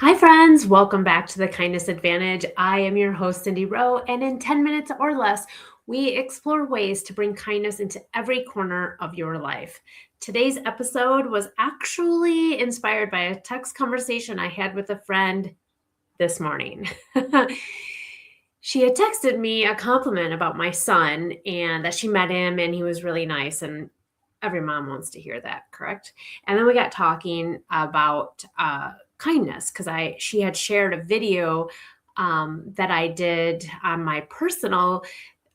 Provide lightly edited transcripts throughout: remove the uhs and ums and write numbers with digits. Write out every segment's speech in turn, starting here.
Hi, friends. Welcome back to the Kindness Advantage. I am your host, Cindy Rowe, and in 10 minutes or less, we explore ways to bring kindness into every corner of your life. Today's episode was actually inspired by a text conversation I had with a friend this morning. She had texted me a compliment about my son and that she met him and he was really nice. And every mom wants to hear that, correct? And then we got talking about kindness because she had shared a video that I did on my personal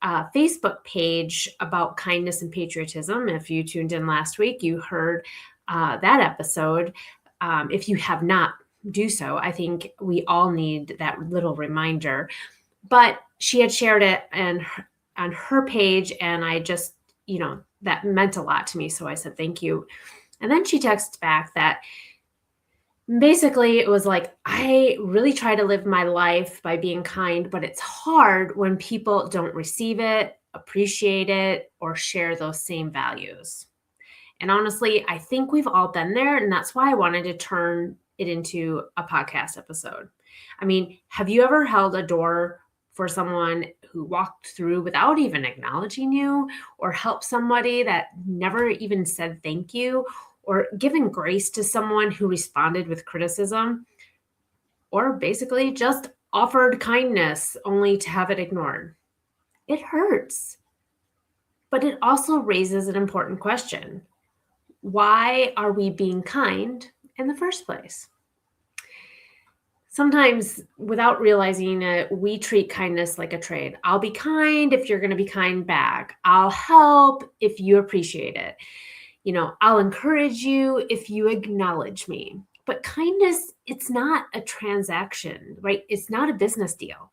Facebook page about kindness and patriotism. If you tuned in last week, you heard that episode. If you have not, do so. I think we all need that little reminder. But she had shared it on her page, and I just, that meant a lot to me. So I said, thank you. And then she texted back that basically it was like, I really try to live my life by being kind, but it's hard when people don't receive it, appreciate it, or share those same values. And honestly, I think we've all been there. And that's why I wanted to turn it into a podcast episode. I mean, have you ever held a door for someone who walked through without even acknowledging you, or helped somebody that never even said thank you, or given grace to someone who responded with criticism, or basically just offered kindness only to have it ignored? It hurts, but it also raises an important question. Why are we being kind in the first place? Sometimes, without realizing it, we treat kindness like a trade. I'll be kind if you're going to be kind back. I'll help if you appreciate it. I'll encourage you if you acknowledge me. But kindness, it's not a transaction, right? It's not a business deal.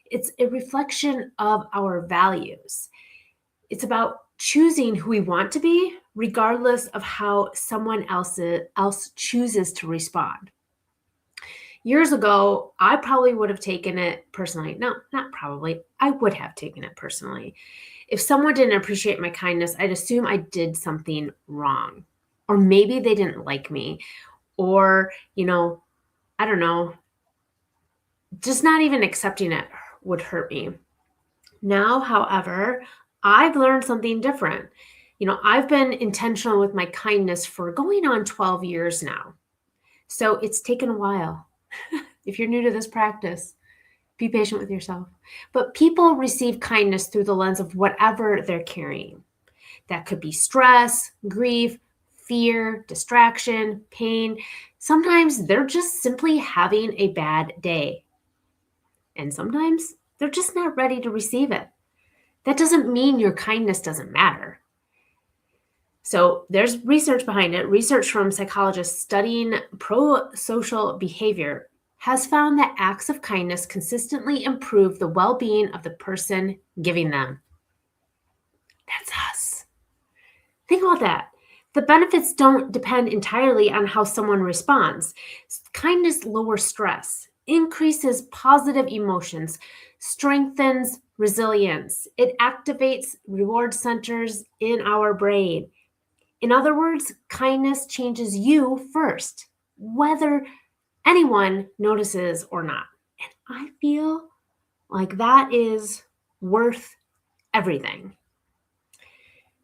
It's a reflection of our values. It's about choosing who we want to be, regardless of how someone else chooses to respond. Years ago, I probably would have taken it personally. No, not probably. I would have taken it personally. If someone didn't appreciate my kindness, I'd assume I did something wrong. Or maybe they didn't like me. Or, I don't know, just not even accepting it would hurt me. Now, however, I've learned something different. I've been intentional with my kindness for going on 12 years now. So it's taken a while. If you're new to this practice, be patient with yourself. But people receive kindness through the lens of whatever they're carrying. That could be stress, grief, fear, distraction, pain. Sometimes they're just simply having a bad day. And sometimes they're just not ready to receive it. That doesn't mean your kindness doesn't matter. So there's research behind it. Research from psychologists studying pro-social behavior has found that acts of kindness consistently improve the well-being of the person giving them. That's us. Think about that. The benefits don't depend entirely on how someone responds. Kindness lowers stress, increases positive emotions, strengthens resilience. It activates reward centers in our brain. In other words, kindness changes you first, whether anyone notices or not. And I feel like that is worth everything.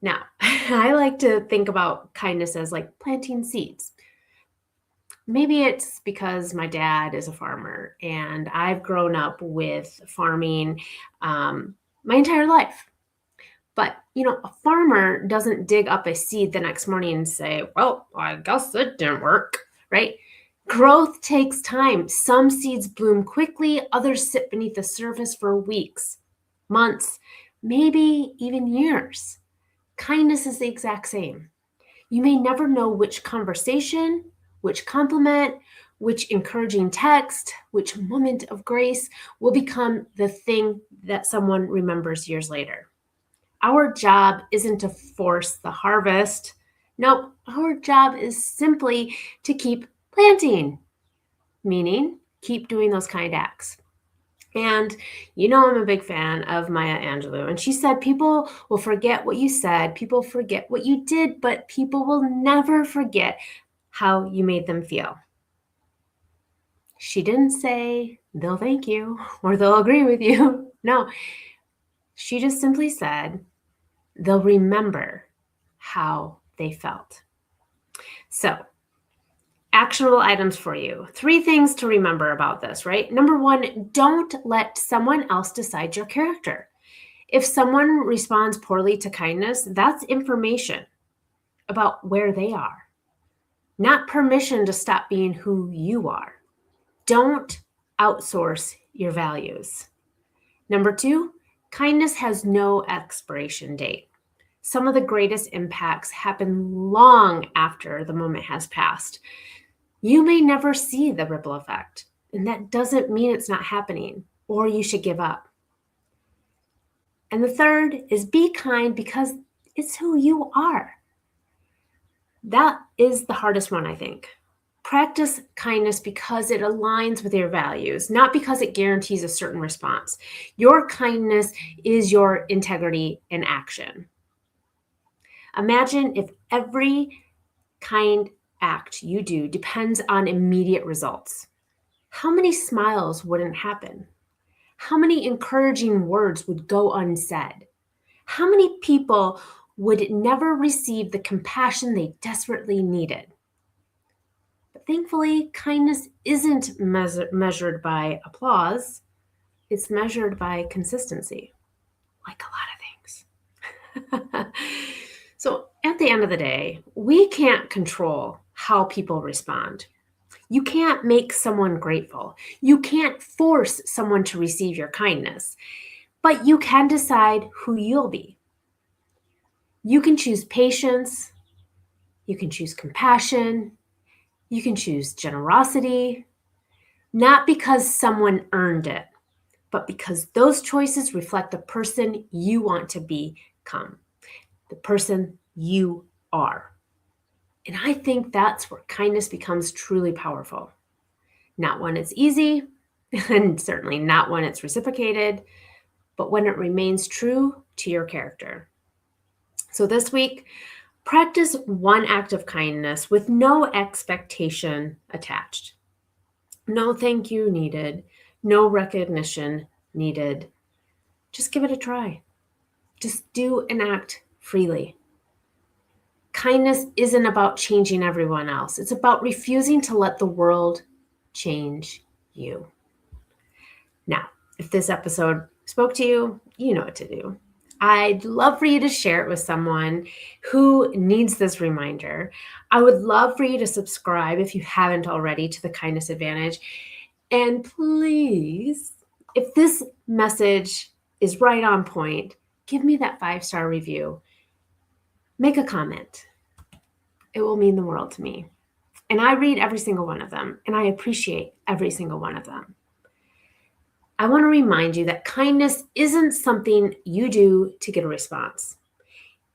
Now, I like to think about kindness as like planting seeds. Maybe it's because my dad is a farmer and I've grown up with farming my entire life. But, a farmer doesn't dig up a seed the next morning and say, well, I guess it didn't work, right? Growth takes time. Some seeds bloom quickly, others sit beneath the surface for weeks, months, maybe even years. Kindness is the exact same. You may never know which conversation, which compliment, which encouraging text, which moment of grace will become the thing that someone remembers years later. Our job isn't to force the harvest. Nope, our job is simply to keep planting, meaning keep doing those kind acts. And I'm a big fan of Maya Angelou. And she said, people will forget what you said, people forget what you did, but people will never forget how you made them feel. She didn't say they'll thank you or they'll agree with you. No, she just simply said they'll remember how they felt. So, actionable items for you. 3 things to remember about this, right? Number 1, don't let someone else decide your character. If someone responds poorly to kindness, that's information about where they are, not permission to stop being who you are. Don't outsource your values. Number 2, kindness has no expiration date. Some of the greatest impacts happen long after the moment has passed. You may never see the ripple effect, and that doesn't mean it's not happening or you should give up. And the third is be kind because it's who you are. That is the hardest one, I think. Practice kindness because it aligns with your values, not because it guarantees a certain response. Your kindness is your integrity in action. Imagine if every kind act you do depends on immediate results. How many smiles wouldn't happen? How many encouraging words would go unsaid? How many people would never receive the compassion they desperately needed? But thankfully, kindness isn't measured by applause. It's measured by consistency, like a lot of things. So at the end of the day, we can't control how people respond. You can't make someone grateful. You can't force someone to receive your kindness, but you can decide who you'll be. You can choose patience. You can choose compassion. You can choose generosity, not because someone earned it, but because those choices reflect the person you want to become, the person you are. And I think that's where kindness becomes truly powerful. Not when it's easy, and certainly not when it's reciprocated, but when it remains true to your character. So this week, practice one act of kindness with no expectation attached. No thank you needed, no recognition needed. Just give it a try. Just do an act freely. Kindness isn't about changing everyone else. It's about refusing to let the world change you. Now, if this episode spoke to you, you know what to do. I'd love for you to share it with someone who needs this reminder. I would love for you to subscribe if you haven't already to the Kindness Advantage. And please, if this message is right on point, give me that 5-star review. Make a comment. It will mean the world to me. And I read every single one of them, and I appreciate every single one of them. I want to remind you that kindness isn't something you do to get a response.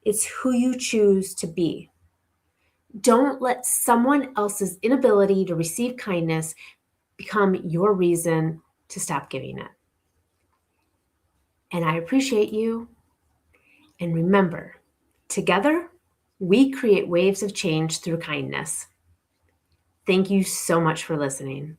It's who you choose to be. Don't let someone else's inability to receive kindness become your reason to stop giving it. And I appreciate you. And remember, together, we create waves of change through kindness. Thank you so much for listening.